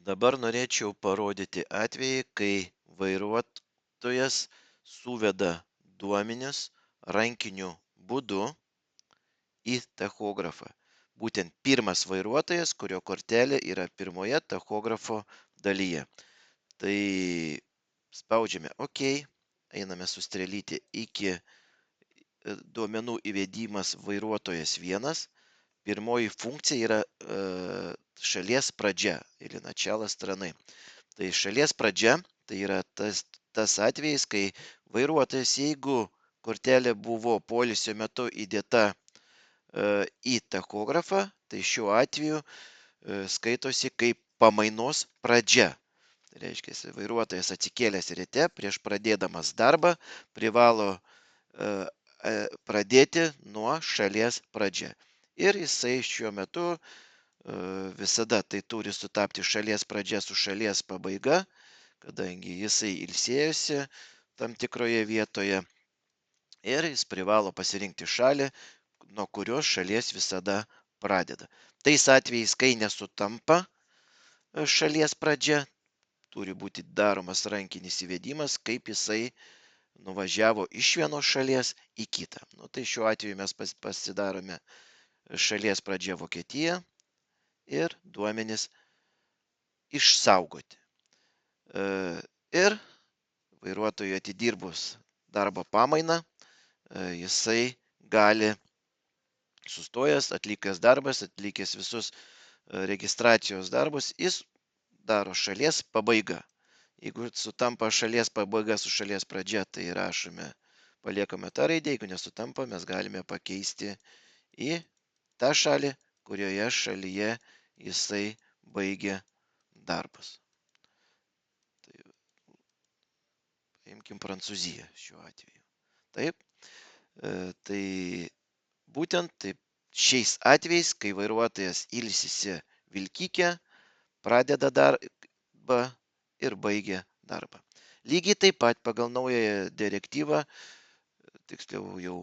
Dabar norėčiau parodyti atvejį, kai vairuotojas suveda duomenis rankiniu būdu į tachografą. Būtent pirmas vairuotojas, kurio kortelė yra pirmoje tachografo dalyje. Tai spaudžiame OK, einame sustrėlyti iki duomenų įvedimas vairuotojas 1. Pirmoji funkcija yra šalies pradžia или начало страны. Tai šalies pradžia, tai yra tas atvejis, kai vairuotojas, jeigu kortelė buvo poilsio metu įdėta į tachografą, tai šiuo atveju skaitosi kaip pamainos pradžia. Tai reiškia, vairuotojas atsikėlęs ryte prieš pradėdamas darbą privalo pradėti nuo šalies pradžia. Ir jisai šiuo metu visada tai turi sutapti šalies pradžia su šalies pabaiga, kadangi jisai ilsėjosi tam tikroje vietoje ir jis privalo pasirinkti šalį, nuo kurios šalies visada pradeda. Tais atvejais, kai nesutampa šalies pradžia, turi būti daromas rankinis įvedimas, kaip jisai nuvažiavo iš vienos šalies į kitą. Nu, tai šiuo atveju mes pasidarome šalies pradžia Vokietija ir duomenis išsaugoti. Ir vairuotojui atidirbus darbo pamainą, jisai gali sustojęs, atlikęs darbas, atlikęs visus registracijos darbus, jis daro šalies pabaiga. Jeigu sutampa šalies pabaiga su šalies pradžia, tai rašome, paliekame tą raidę, jeigu nesutampa, mes galime pakeisti į tą šalį, kurioje šalyje jisai baigė darbus. Tai paimkim Prancūziją šiuo atveju. Taip, tai būtent taip šiais atvejais, kai vairuotojas ilsisi vilkike, pradeda darbą ir baigia darbą. Lygiai taip pat pagal naująją direktyvą, tiksliau jau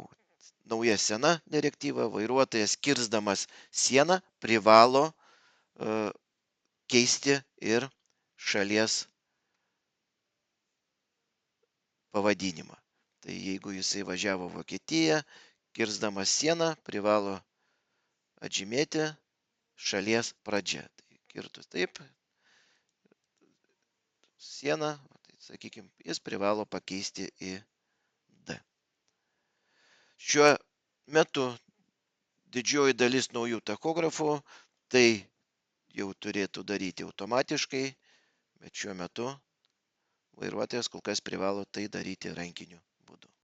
nauja sena direktyva, vairuotojas kirsdamas sieną privalo keisti ir šalies pavadinimą. Tai jeigu jisai važiavo Vokietiją, kirsdamas sieną privalo atžymėti šalies pradžia. Tai kirtus taip, sieną, tai, sakykime, jis privalo pakeisti į D. Šiuo metu didžioji dalis naujų tachografų tai jau turėtų daryti automatiškai, bet šiuo metu vairuotojas kol kas privalo tai daryti rankiniu